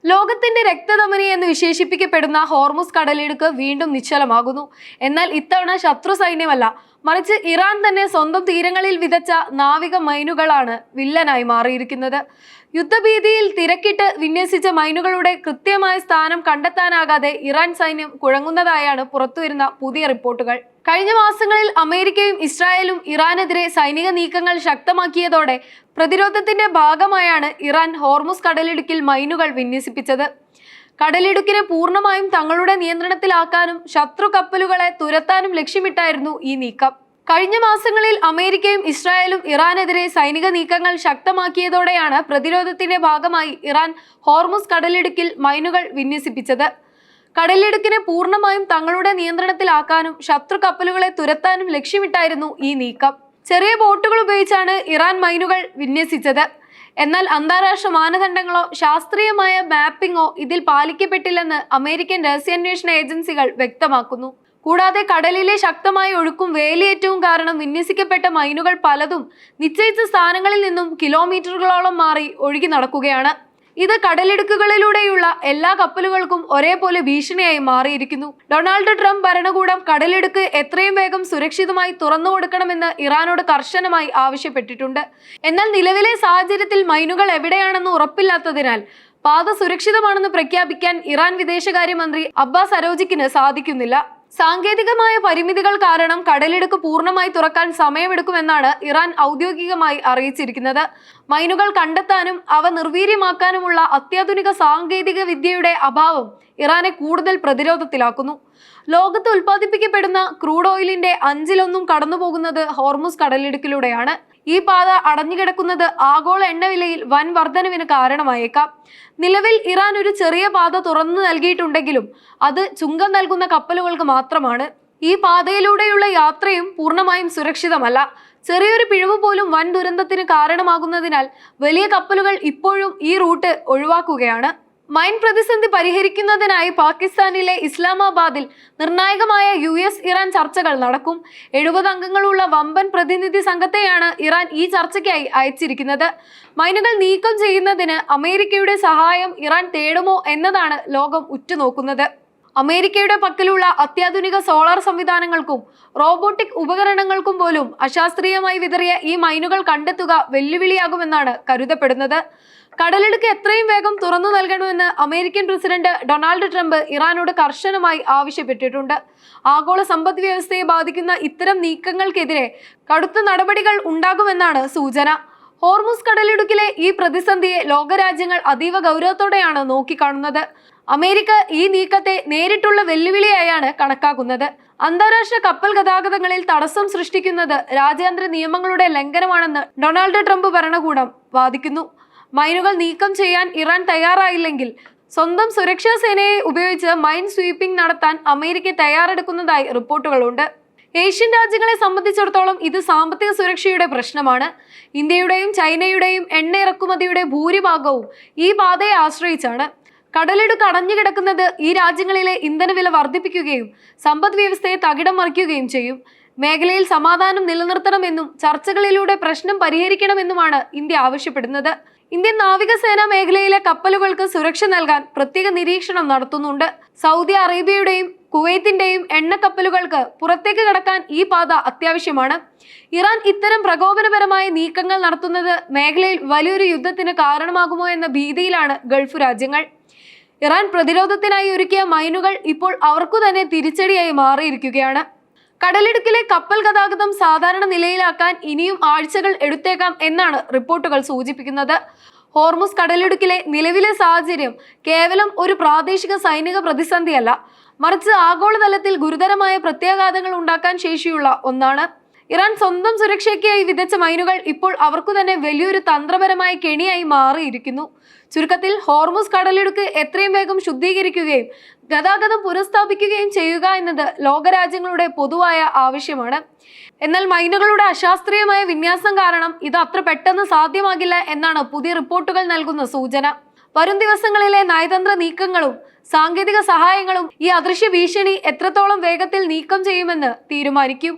ലോകത്തിന്റെ രക്തധമനി എന്ന് വിശേഷിപ്പിക്കപ്പെടുന്ന ഹോർമുസ് കടലിടുക്ക് വീണ്ടും നിശ്ചലമാകുന്നു. എന്നാൽ ഇത്തവണ ശത്രു സൈന്യമല്ല, മറിച്ച് ഇറാൻ തന്നെ സ്വന്തം തീരങ്ങളിൽ വിതച്ച നാവിക മൈനുകളാണ് വില്ലനായി മാറിയിരിക്കുന്നത്. യുദ്ധഭീതിയിൽ തിരക്കിട്ട് വിന്യസിച്ച മൈനുകളുടെ കൃത്യമായ സ്ഥാനം കണ്ടെത്താനാകാതെ ഇറാൻ സൈന്യം കുഴങ്ങുന്നതായാണ് പുറത്തുവരുന്ന പുതിയ റിപ്പോർട്ടുകൾ. കഴിഞ്ഞ മാസങ്ങളിൽ അമേരിക്കയും ഇസ്രായേലും ഇറാനെതിരെ സൈനിക നീക്കങ്ങൾ ശക്തമാക്കിയതോടെ പ്രതിരോധത്തിന്റെ ഭാഗമായാണ് ഇറാൻ ഹോർമുസ് കടലിടുക്കിൽ മൈനുകൾ വിന്യസിപ്പിച്ചത്. കടലിടുക്കിനെ പൂർണ്ണമായും തങ്ങളുടെ നിയന്ത്രണത്തിലാക്കാനും ശത്രു കപ്പലുകളെ തുരത്താനും ലക്ഷ്യമിട്ടായിരുന്നു ഈ നീക്കം. കഴിഞ്ഞ മാസങ്ങളിൽ അമേരിക്കയും ഇസ്രായേലും ഇറാനെതിരെ സൈനിക നീക്കങ്ങൾ ശക്തമാക്കിയതോടെയാണ് പ്രതിരോധത്തിന്റെ ഭാഗമായി ഇറാൻ ഹോർമുസ് കടലിടുക്കിൽ മൈനുകൾ വിന്യസിപ്പിച്ചത്. കടലിടുക്കിനെ പൂർണ്ണമായും തങ്ങളുടെ നിയന്ത്രണത്തിലാക്കാനും ശത്രു കപ്പലുകളെ തുരത്താനും ലക്ഷ്യമിട്ടായിരുന്നു ഈ നീക്കം. ചെറിയ ബോട്ടുകൾ ഉപയോഗിച്ചാണ് ഇറാൻ മൈനുകൾ വിന്യസിച്ചത്. എന്നാൽ അന്താരാഷ്ട്ര മാനദണ്ഡങ്ങളോ ശാസ്ത്രീയമായ മാപ്പിംഗോ ഇതിൽ പാലിക്കപ്പെട്ടില്ലെന്ന് അമേരിക്കൻ രഹസ്യാന്വേഷണ ഏജൻസികൾ വ്യക്തമാക്കുന്നു. കൂടാതെ കടലിലെ ശക്തമായ ഒഴുക്കും വേലിയേറ്റവും കാരണം വിന്യസിക്കപ്പെട്ട മൈനുകൾ പലതും നിശ്ചയിച്ച സ്ഥാനങ്ങളിൽ നിന്നും കിലോമീറ്ററുകളോളം മാറി ഒഴുകി നടക്കുകയാണ്. ഇത് കടലിടുക്കുകളിലൂടെയുള്ള എല്ലാ കപ്പലുകൾക്കും ഒരേപോലെ ഭീഷണിയായി മാറിയിരിക്കുന്നു. ഡൊണാൾഡ് ട്രംപ് ഭരണകൂടം കടലിടുക്ക് എത്രയും വേഗം സുരക്ഷിതമായി തുറന്നു കൊടുക്കണമെന്ന് ഇറാനോട് കർശനമായി ആവശ്യപ്പെട്ടിട്ടുണ്ട്. എന്നാൽ നിലവിലെ സാഹചര്യത്തിൽ മൈനുകൾ എവിടെയാണെന്ന് ഉറപ്പില്ലാത്തതിനാൽ പാത സുരക്ഷിതമാണെന്ന് പ്രഖ്യാപിക്കാൻ ഇറാൻ വിദേശകാര്യമന്ത്രി അബ്ബാസ് അരോജിക്കിന് സാധിക്കുന്നില്ല. സാങ്കേതികമായ പരിമിതികൾ കാരണം കടലിടുക്ക് പൂർണ്ണമായി തുറക്കാൻ സമയമെടുക്കുമെന്നാണ് ഇറാൻ ഔദ്യോഗികമായി അറിയിച്ചിരിക്കുന്നത്. മൈനുകൾ കണ്ടെത്താനും അവ നിർവീര്യമാക്കാനുമുള്ള അത്യാധുനിക സാങ്കേതിക വിദ്യയുടെ അഭാവം ഇറാനെ കൂടുതൽ പ്രതിരോധത്തിലാക്കുന്നു. ലോകത്ത് ഉൽപ്പാദിപ്പിക്കപ്പെടുന്ന ക്രൂഡ് ഓയിലിന്റെ 1/5 കടന്നുപോകുന്നത് ഹോർമുസ് കടലിടുക്കിലൂടെയാണ്. ഈ പാത അടഞ്ഞുകിടക്കുന്നത് ആഗോള എണ്ണവിലയിൽ വൻ വർധനവിന് കാരണമായേക്കാം. നിലവിൽ ഇറാൻ ഒരു ചെറിയ പാത തുറന്നു നൽകിയിട്ടുണ്ടെങ്കിലും അത് ചുങ്കം നൽകുന്ന കപ്പലുകൾക്ക് മാത്രമാണ്. ഈ പാതയിലൂടെയുള്ള യാത്രയും പൂർണ്ണമായും സുരക്ഷിതമല്ല. ചെറിയൊരു പിഴവ് പോലും വൻ ദുരന്തത്തിന് കാരണമാകുന്നതിനാൽ വലിയ കപ്പലുകൾ ഇപ്പോഴും ഈ റൂട്ട് ഒഴിവാക്കുകയാണ്. മൈൻ പ്രതിസന്ധി പരിഹരിക്കുന്നതിനായി പാകിസ്ഥാനിലെ ഇസ്ലാമാബാദിൽ നിർണായകമായ US-ഇറാൻ ചർച്ചകൾ നടക്കും. 70 അംഗങ്ങളുള്ള വമ്പൻ പ്രതിനിധി സംഘത്തെയാണ് ഇറാൻ ഈ ചർച്ചയ്ക്കായി അയച്ചിരിക്കുന്നത്. മൈനുകൾ നീക്കം ചെയ്യുന്നതിന് അമേരിക്കയുടെ സഹായം ഇറാൻ തേടുമോ എന്നതാണ് ലോകം ഉറ്റുനോക്കുന്നത്. അമേരിക്കയുടെ പക്കലുള്ള അത്യാധുനിക സോളാർ സംവിധാനങ്ങൾക്കും റോബോട്ടിക് ഉപകരണങ്ങൾക്കും പോലും അശാസ്ത്രീയമായി വിതറിയ ഈ മൈനുകൾ കണ്ടെത്തുക വെല്ലുവിളിയാകുമെന്നാണ് കരുതപ്പെടുന്നത്. കടലിടുക്ക് എത്രയും വേഗം തുറന്നു നൽകണമെന്ന് അമേരിക്കൻ പ്രസിഡന്റ് ഡൊണാൾഡ് ട്രംപ് ഇറാനോട് കർശനമായി ആവശ്യപ്പെട്ടിട്ടുണ്ട്. ആഗോള സമ്പദ് വ്യവസ്ഥയെ ബാധിക്കുന്ന ഇത്തരം നീക്കങ്ങൾക്കെതിരെ കടുത്ത നടപടികൾ ഉണ്ടാകുമെന്നാണ് സൂചന. ഹോർമുസ് കടലിടുക്കിലെ ഈ പ്രതിസന്ധിയെ ലോകരാജ്യങ്ങൾ അതീവ ഗൗരവത്തോടെയാണ് നോക്കിക്കാണുന്നത്. അമേരിക്ക ഈ നീക്കത്തെ നേരിട്ടുള്ള വെല്ലുവിളിയായാണ് കണക്കാക്കുന്നത്. അന്താരാഷ്ട്ര കപ്പൽ ഗതാഗതങ്ങളിൽ തടസ്സം സൃഷ്ടിക്കുന്നത് രാജ്യാന്തര നിയമങ്ങളുടെ ലംഘനമാണെന്ന് ഡൊണാൾഡ് ട്രംപ് ഭരണകൂടം വാദിക്കുന്നു. മൈനുകൾ നീക്കം ചെയ്യാൻ ഇറാൻ തയ്യാറായില്ലെങ്കിൽ സ്വന്തം സുരക്ഷാ സേനയെ ഉപയോഗിച്ച് മൈൻ സ്വീപ്പിംഗ് നടത്താൻ അമേരിക്ക തയ്യാറെടുക്കുന്നതായി റിപ്പോർട്ടുകളുണ്ട്. ഏഷ്യൻ രാജ്യങ്ങളെ സംബന്ധിച്ചിടത്തോളം ഇത് സാമ്പത്തിക സുരക്ഷയുടെ പ്രശ്നമാണ്. ഇന്ത്യയുടെയും ചൈനയുടെയും എണ്ണ ഇറക്കുമതിയുടെ ഭൂരിഭാഗവും ഈ പാതയെ ആശ്രയിച്ചാണ്. കടലിടുക്ക് അടഞ്ഞുകിടക്കുന്നത് ഈ രാജ്യങ്ങളിലെ ഇന്ധനവില വർദ്ധിപ്പിക്കുകയും സമ്പദ് വ്യവസ്ഥയെ തകിടം മറിക്കുകയും ചെയ്യും. മേഖലയിൽ സമാധാനം നിലനിർത്തണമെന്നും ചർച്ചകളിലൂടെ പ്രശ്നം പരിഹരിക്കണമെന്നുമാണ് ഇന്ത്യ ആവശ്യപ്പെടുന്നത്. ഇന്ത്യൻ നാവികസേന മേഖലയിലെ കപ്പലുകൾക്ക് സുരക്ഷ നൽകാൻ പ്രത്യേക നിരീക്ഷണം നടത്തുന്നുണ്ട്. സൗദി അറേബ്യയുടെയും കുവൈത്തിന്റെയും എണ്ണ കപ്പലുകൾക്ക് പുറത്തേക്ക് കടക്കാൻ ഈ പാത അത്യാവശ്യമാണ്. ഇറാൻ ഇത്തരം പ്രകോപനപരമായ നീക്കങ്ങൾ നടത്തുന്നത് മേഖലയിൽ വലിയൊരു യുദ്ധത്തിന് കാരണമാകുമോ എന്ന ഭീതിയിലാണ് ഗൾഫ് രാജ്യങ്ങൾ. ഇറാൻ പ്രതിരോധത്തിനായി ഒരുക്കിയ മൈനുകൾ ഇപ്പോൾ അവർക്കു തന്നെ തിരിച്ചടിയായി മാറിയിരിക്കുകയാണ്. കടലിടുക്കിലെ കപ്പൽ ഗതാഗതം സാധാരണ നിലയിലാക്കാൻ ഇനിയും ആഴ്ചകൾ എടുത്തേക്കാം എന്നാണ് റിപ്പോർട്ടുകൾ സൂചിപ്പിക്കുന്നത്. ഹോർമുസ് കടലിടുക്കിലെ നിലവിലെ സാഹചര്യം കേവലം ഒരു പ്രാദേശിക സൈനിക പ്രതിസന്ധിയല്ല, മറിച്ച് ആഗോളതലത്തിൽ ഗുരുതരമായ പ്രത്യാഘാതങ്ങൾ ഉണ്ടാക്കാൻ ശേഷിയുള്ള ഒന്നാണ്. ഇറാൻ സ്വന്തം സുരക്ഷയ്ക്കായി വിതച്ച മൈനുകൾ ഇപ്പോൾ അവർക്കു തന്നെ വലിയൊരു തന്ത്രപരമായ കെണിയായി മാറിയിരിക്കുന്നു. ചുരുക്കത്തിൽ ഹോർമുസ് കടലിടുക്ക് എത്രയും വേഗം ശുദ്ധീകരിക്കുകയും ഗതാഗതം പുനഃസ്ഥാപിക്കുകയും ചെയ്യുക എന്നത് ലോകരാജ്യങ്ങളുടെ പൊതുവായ ആവശ്യമാണ്. എന്നാൽ മൈനുകളുടെ അശാസ്ത്രീയമായ വിന്യാസം കാരണം ഇത് അത്ര പെട്ടെന്ന് സാധ്യമാകില്ല എന്നാണ് പുതിയ റിപ്പോർട്ടുകൾ നൽകുന്ന സൂചന. വരും ദിവസങ്ങളിലെ നയതന്ത്ര നീക്കങ്ങളും സാങ്കേതിക സഹായങ്ങളും ഈ അദൃശ്യ ഭീഷണി എത്രത്തോളം വേഗത്തിൽ നീക്കം ചെയ്യുമെന്ന് തീരുമാനിക്കും.